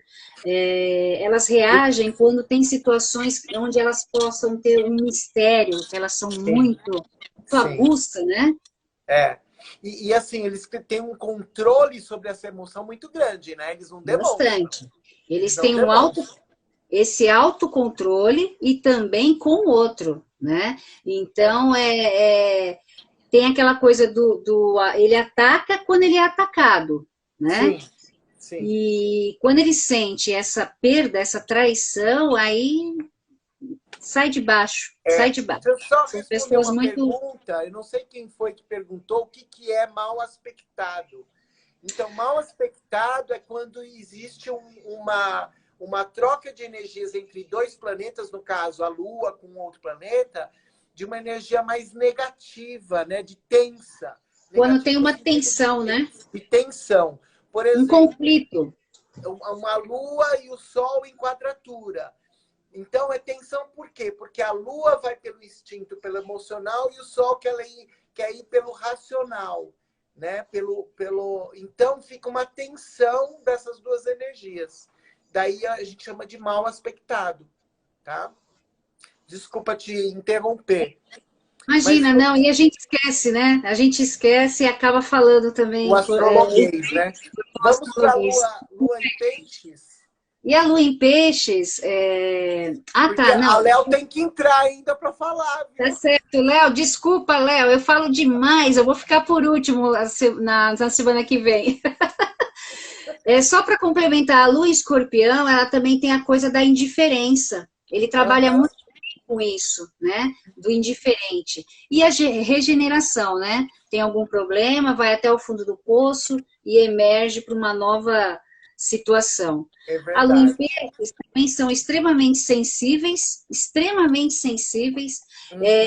Elas reagem quando tem situações onde elas possam ter um mistério, que elas são muito aguças, né? E assim, eles têm um controle sobre essa emoção muito grande, né? Eles não demonstram. Bastante. Eles têm esse autocontrole e também com o outro, né? Então, tem aquela coisa ele ataca quando ele é atacado, né? Sim. E quando ele sente essa perda, essa traição, aí sai de baixo, sai de baixo. Deixa eu só São responder pessoas uma muito... pergunta, eu não sei quem foi que perguntou o que é mal aspectado. Então, mal aspectado é quando existe uma troca de energias entre dois planetas, no caso, a Lua com outro planeta, de uma energia mais negativa, né? De tensa. Quando tem uma tensão, né? De tensão. Por exemplo, um conflito. Uma lua e o sol em quadratura. Então, é tensão por quê? Porque a lua vai pelo instinto, pelo emocional, e o sol quer ir pelo racional, né? Então, fica uma tensão dessas duas energias. Daí, a gente chama de mal aspectado, tá? Desculpa te interromper. Imagina, não, e a gente esquece, né? A gente esquece e acaba falando também. O astrologuês, né? Vamos para a lua em peixes? E a lua em peixes... tá, não. A Léo tem que entrar ainda para falar. Viu? Tá certo, Léo. Desculpa, Léo, eu falo demais. Eu vou ficar por último na semana que vem. Só para complementar, a lua em escorpião, ela também tem a coisa da indiferença. Ele trabalha muito com isso, né? Do indiferente. E a regeneração, né? Tem algum problema, vai até o fundo do poço e emerge para uma nova situação. A lua em peixes também são extremamente sensíveis,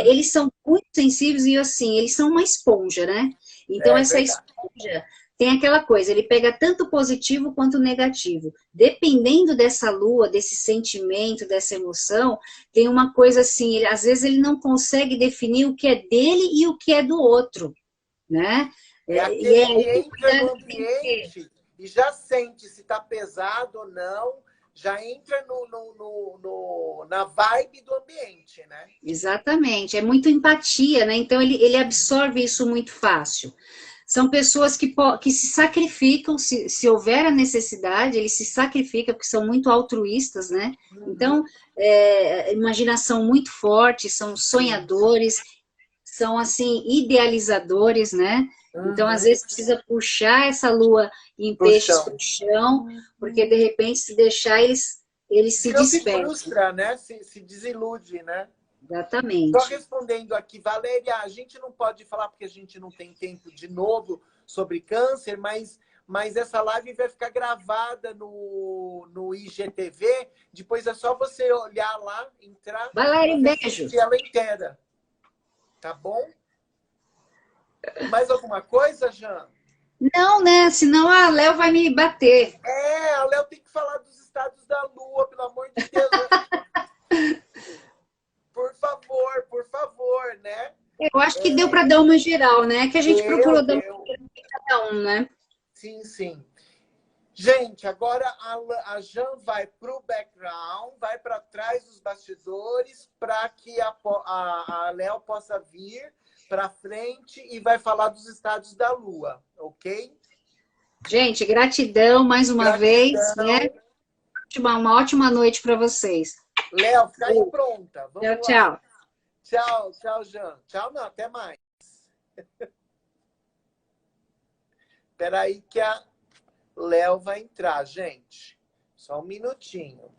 eles são muito sensíveis e assim, eles são uma esponja, né? Então essa esponja tem aquela coisa, ele pega tanto positivo quanto negativo. Dependendo dessa lua, desse sentimento, dessa emoção, tem uma coisa assim, às vezes ele não consegue definir o que é dele e o que é do outro, né? Ele entra no ambiente e já sente se está pesado ou não, já entra na vibe do ambiente, né? Exatamente, é muito empatia, né? Então ele absorve isso muito fácil. São pessoas que se sacrificam, se houver a necessidade, eles se sacrificam, porque são muito altruístas, né? Então, imaginação muito forte, são sonhadores, são, assim, idealizadores, né? Então, às vezes, precisa puxar essa lua em peixes para o chão, porque, de repente, se deixar, eles se dispersam. Se frustra, né? Se desilude, né? Exatamente. Só respondendo aqui, Valéria, a gente não pode falar porque a gente não tem tempo de novo sobre câncer, mas essa live vai ficar gravada no IGTV. Depois é só você olhar lá, entrar. Valéria, beijo. E ela inteira. Tá bom? Mais alguma coisa, Jean? Não, né? Senão a Léo vai me bater. A Léo tem que falar dos estados da Lua, pelo amor de Deus. Por favor, né? Eu acho que deu para dar uma geral, né? Que a gente procurou dar uma geral para cada um, né? Sim, sim. Gente, agora a Jan vai para o background, vai para trás dos bastidores, para que a Léo possa vir para frente e vai falar dos estados da Lua, ok? Gente, gratidão mais uma vez, né? Uma ótima noite para vocês. Léo, fica aí pronta. Vamos lá. Tchau. Tchau, Jean. Tchau, não, até mais. Espera aí que a Léo vai entrar, gente. Só um minutinho.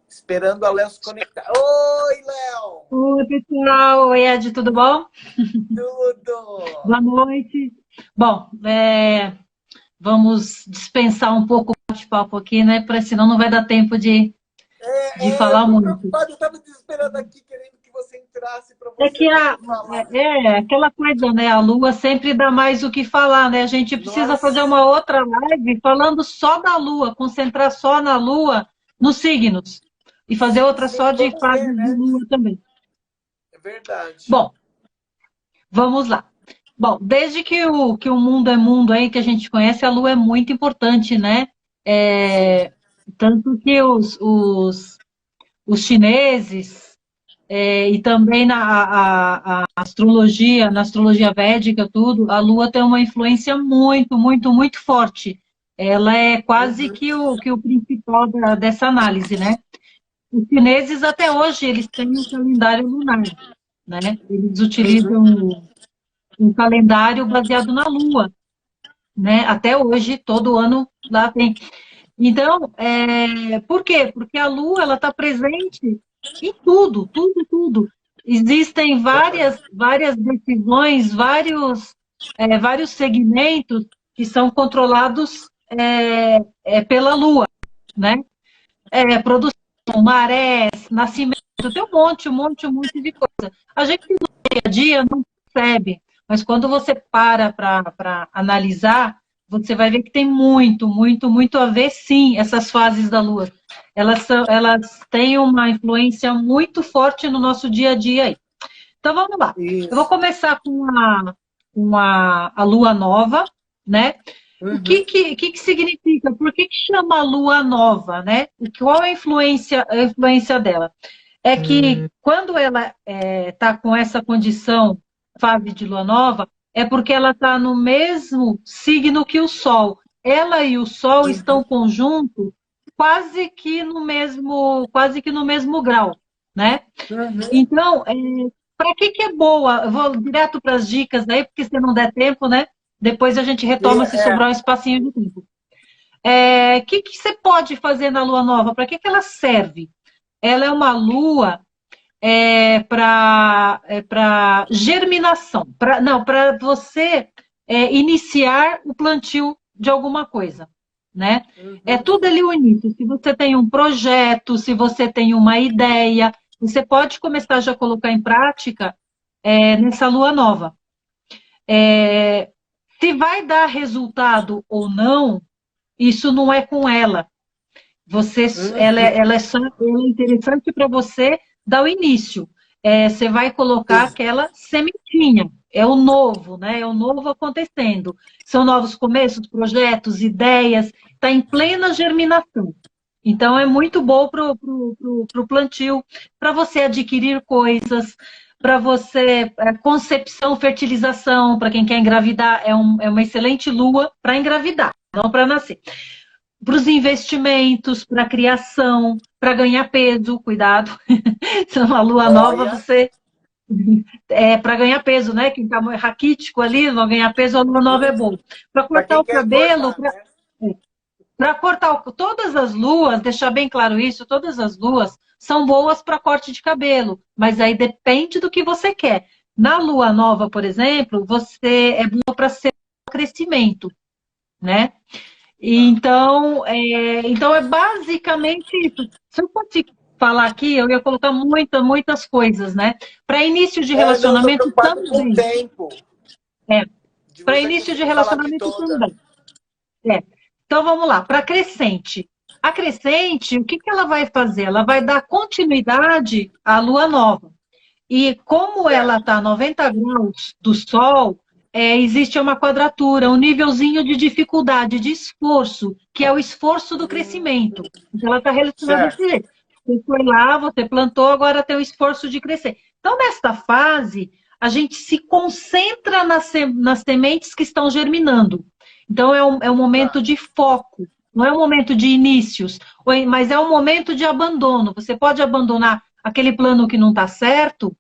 Esperando a Léo se conectar. Oi, Léo! Oi, pessoal. Oi, Ed, tudo bom? Tudo! Boa noite. Bom, vamos dispensar um pouco o bate-papo aqui, né? Porque senão não vai dar tempo de falar muito. Eu estava te esperando aqui, querendo que você entrasse para você falar. Aquela coisa, né? A Lua sempre dá mais o que falar, né? A gente precisa fazer uma outra live falando só da Lua, concentrar só na Lua, nos signos. E fazer outra só de fases de Lua também. É verdade. Bom, vamos lá. Bom, desde que o mundo é mundo aí, que a gente conhece, a Lua é muito importante, né? Tanto que os chineses e também na astrologia, védica, tudo, a Lua tem uma influência muito, muito, muito forte. Ela é quase que o principal dessa análise, né? Os chineses, até hoje, eles têm um calendário lunar, né? Eles utilizam um calendário baseado na Lua, né? Até hoje, todo ano, lá tem. Então, por quê? Porque a Lua, ela está presente em tudo, tudo, tudo. Existem várias decisões, vários segmentos que são controlados pela Lua. né? Produção, marés, nascimento, tem um monte de coisa. A gente no dia a dia não percebe, mas quando você para analisar, você vai ver que tem muito a ver, sim, essas fases da Lua. Elas têm uma influência muito forte no nosso dia a dia aí. Então vamos lá. Isso. Eu vou começar com a Lua Nova, né? Uhum. O que significa? Por que chama a Lua Nova, né? Qual é a influência dela? É que quando ela está com essa condição, fase de Lua Nova, é porque ela está no mesmo signo que o Sol. Ela e o Sol estão conjuntos quase que no mesmo grau, né? Uhum. Então, para que é boa? Eu vou direto para as dicas aí, porque se não der tempo, né? Depois a gente retoma se sobrar um espacinho de tempo. O que você pode fazer na Lua Nova? Para que ela serve? Ela é uma lua para germinação, para você iniciar o plantio de alguma coisa, né? É tudo ali o início. Se você tem um projeto, se você tem uma ideia, você pode começar já a colocar em prática nessa Lua Nova. Se vai dar resultado ou não, isso não é com ela. Ela é interessante para você dar o início. Você vai colocar aquela sementinha. É o novo, né? É o novo acontecendo. São novos começos, projetos, ideias. Está em plena germinação. Então, é muito bom para o plantio, para você adquirir coisas, para você, concepção, fertilização, para quem quer engravidar, é uma excelente lua para engravidar, não para nascer. Para os investimentos, para a criação, para ganhar peso, cuidado. Se é uma lua nova, você... para ganhar peso, né? Quem está raquítico ali, não ganhar peso, a lua nova é bom. Para cortar o cabelo... Para cortar todas as luas, deixar bem claro isso, todas as luas são boas para corte de cabelo, mas aí depende do que você quer. Na lua nova, por exemplo, você é boa para ser crescimento, né? Então é basicamente isso. Se eu fosse falar aqui, eu ia colocar muitas coisas, né? Para início de relacionamento também. Com o tempo. Para início de relacionamento também. Então, vamos lá, para a crescente. A crescente, o que ela vai fazer? Ela vai dar continuidade à lua nova. E como ela está a 90 graus do Sol, existe uma quadratura, um nívelzinho de dificuldade, de esforço, que é o esforço do crescimento. Então, ela está relacionada a esse jeito. Você foi lá, você plantou, agora tem o esforço de crescer. Então, nesta fase, a gente se concentra nas sementes que estão germinando. Então, é um momento de foco, não é um momento de inícios, mas é um momento de abandono. Você pode abandonar aquele plano que não está certo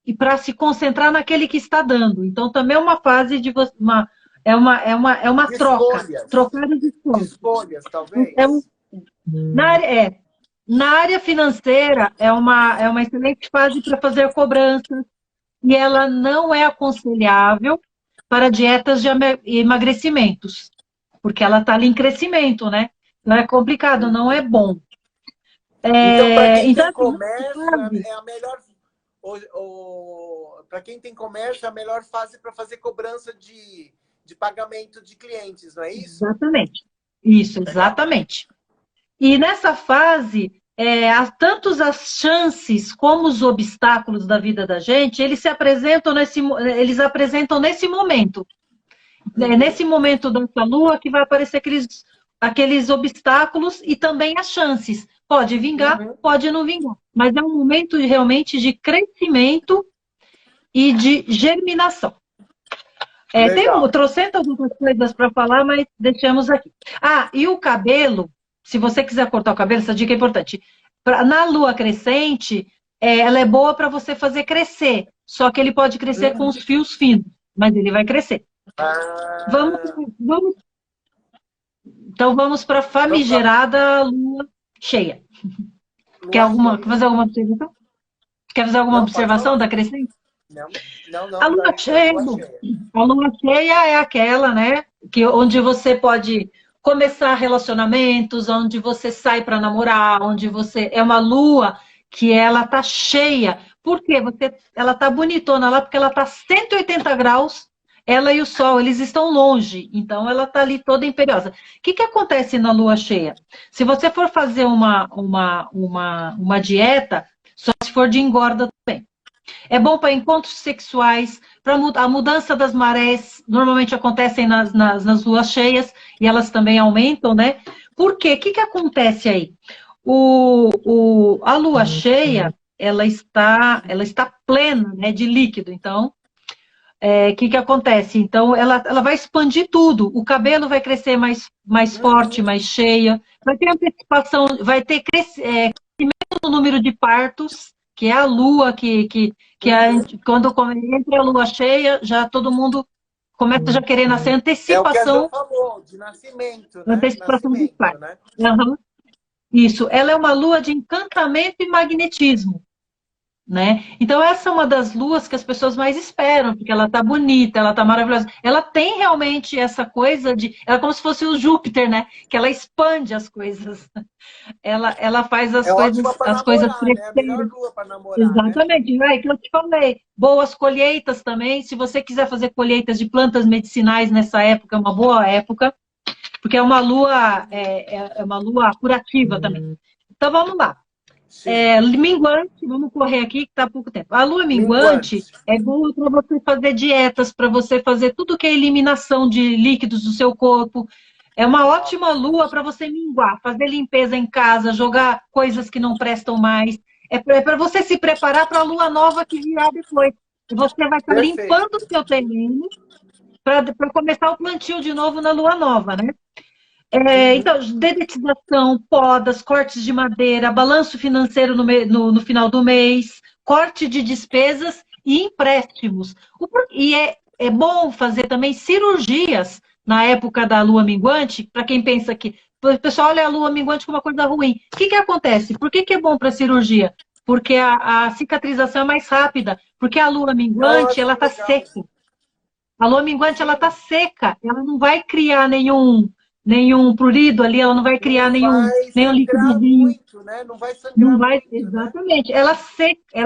e para se concentrar naquele que está dando. Então, também é uma fase de uma troca. Trocar de escolhas, talvez. Na área financeira, é uma excelente fase para fazer cobranças e ela não é aconselhável para dietas de emagrecimentos, porque ela está ali em crescimento, né? Não é complicado, não é bom. Então, para quem tem comércio, é a melhor... Para quem tem comércio, é a melhor fase para fazer cobrança de pagamento de clientes, não é isso? Exatamente. Isso, exatamente. E nessa fase, tanto as chances como os obstáculos da vida da gente, eles apresentam nesse momento. É nesse momento dessa lua que vai aparecer aqueles obstáculos e também as chances. Pode vingar, pode não vingar. Mas é um momento realmente de crescimento e de germinação. Tem trocentas outras coisas para falar, mas deixamos aqui. E o cabelo, se você quiser cortar o cabelo, essa dica é importante. Na lua crescente, ela é boa para você fazer crescer. Só que ele pode crescer com os fios finos, mas ele vai crescer. Então vamos para a famigerada lua cheia. Quer fazer alguma observação? Quer fazer alguma observação da crescente? Não. A lua cheia é aquela, né? Onde você pode começar relacionamentos, onde você sai para namorar, onde você... É uma lua que ela tá cheia. Por quê? Ela tá bonitona lá, porque ela tá 180 graus, ela e o Sol, eles estão longe, então ela tá ali toda imperiosa. O que acontece na lua cheia? Se você for fazer uma dieta, só se for de engorda também. É bom para encontros sexuais, para a mudança das marés, normalmente acontecem nas luas cheias, e elas também aumentam, né? Por quê? O que acontece aí? A lua cheia, ela está plena, né, de líquido, então, o que acontece? Então, ela vai expandir tudo, o cabelo vai crescer mais forte, mais cheia, vai ter antecipação, vai ter crescimento no número de partos, que é a lua, quando entra a lua cheia, já todo mundo começa já a querer nascer, antecipação. É o que a Jo falou, de nascimento, né? Antecipação dos partos. Né? Uhum. Isso, ela é uma lua de encantamento e magnetismo, né? Então essa é uma das luas que as pessoas mais esperam, porque ela tá bonita, ela tá maravilhosa. Ela tem realmente essa coisa ela é como se fosse o Júpiter, né? Que ela expande as coisas. Ela faz as coisas crescerem. Né? A melhor lua para namorar. Exatamente, né? Que eu te falei. Boas colheitas também. Se você quiser fazer colheitas de plantas medicinais nessa época, é uma boa época, porque é uma lua curativa também. Então vamos lá. Minguante, vamos correr aqui que está há pouco tempo. A lua minguante é boa para você fazer dietas, para você fazer tudo que é eliminação de líquidos do seu corpo. É uma ótima lua para você minguar, fazer limpeza em casa, jogar coisas que não prestam mais. É para você se preparar para a lua nova que virá depois. Você vai estar limpando o seu terreno para começar o plantio de novo na lua nova, né? Então, dedetização, podas, cortes de madeira, balanço financeiro no final do mês, corte de despesas e empréstimos. E é bom fazer também cirurgias na época da lua minguante, para quem pensa que... O pessoal olha a lua minguante como uma coisa ruim. O que acontece? Por que é bom para cirurgia? Porque a cicatrização é mais rápida. Porque a lua minguante, ela está seca. A lua minguante, ela está seca. Ela não vai criar nenhum prurido ali, ela não vai criar nenhum líquidozinho. Muito, né? Não vai sangrar muito, exatamente. Né? Ela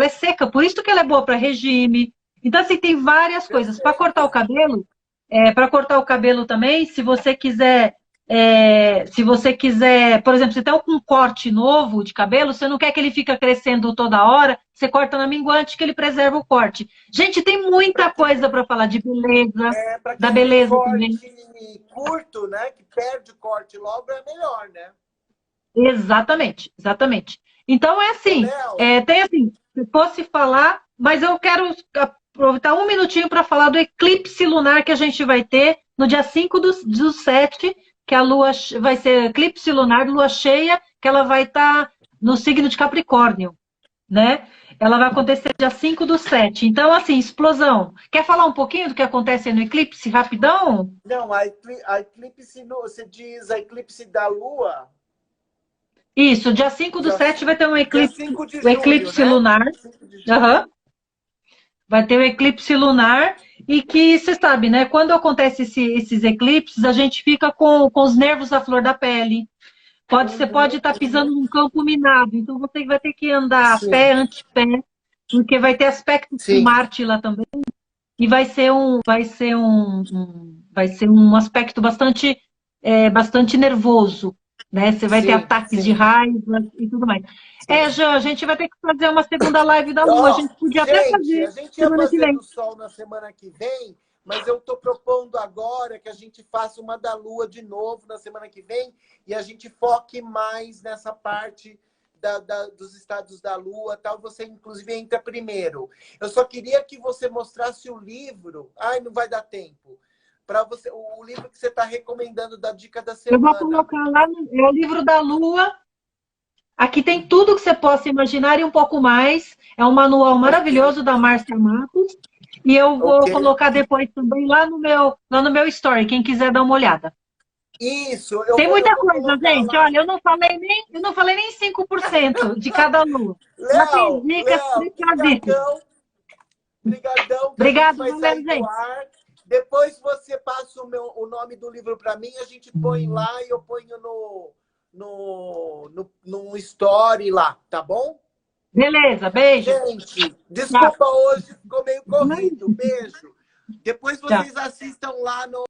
é seca, por isso que ela é boa para regime. Então, assim, tem várias coisas. Para cortar o cabelo, também, se você quiser, por exemplo, você tem um corte novo de cabelo, você não quer que ele fique crescendo toda hora, você corta na minguante que ele preserva o corte. Gente, tem muita coisa para falar de beleza, da beleza também. Curto, né? Que perde o corte logo é melhor, né? Exatamente. Então é assim, tem assim, se fosse falar, mas eu quero aproveitar um minutinho para falar do eclipse lunar que a gente vai ter no dia 5/7, que a lua vai ser eclipse lunar, lua cheia, que ela vai estar no signo de Capricórnio, né? Ela vai acontecer dia 5/7. Então, assim, explosão. Quer falar um pouquinho do que acontece no eclipse, rapidão? Não, a eclipse, você diz a eclipse da lua? Isso, dia 5/7 vai ter um eclipse, o eclipse lunar. Uhum. Vai ter o eclipse lunar e que, você sabe, né? Quando acontece esses eclipses, a gente fica com os nervos à flor da pele. Você pode estar pisando num campo minado, então você vai ter que andar a pé, antepé, porque vai ter aspecto de Marte lá também, e vai ser um aspecto bastante nervoso, né? Você vai ter ataques de raiva e tudo mais. Jean, a gente vai ter que fazer uma segunda live da Lua, a gente podia até fazer. A gente ia fazer do Sol na semana que vem, mas eu estou propondo agora que a gente faça uma da Lua de novo na semana que vem e a gente foque mais nessa parte dos estados da Lua, tal. Você, inclusive, entra primeiro. Eu só queria que você mostrasse o livro. Ai, não vai dar tempo. Para você, o livro que você está recomendando da dica da semana. Eu vou colocar lá, é o livro da Lua. Aqui tem tudo que você possa imaginar e um pouco mais. É um manual maravilhoso da Márcia Matos. E eu vou colocar depois também lá no meu story, quem quiser dar uma olhada. Isso. Tem muita coisa, gente. Olha, eu não falei nem 5% de cada lua. Mas tem dicas. Obrigadão. Obrigado, gente. Depois você passa o nome do livro para mim, a gente põe lá e eu ponho no story lá, tá bom? Beleza, beijo. Gente, desculpa hoje, ficou meio corrido. Beijo. Depois vocês assistam lá no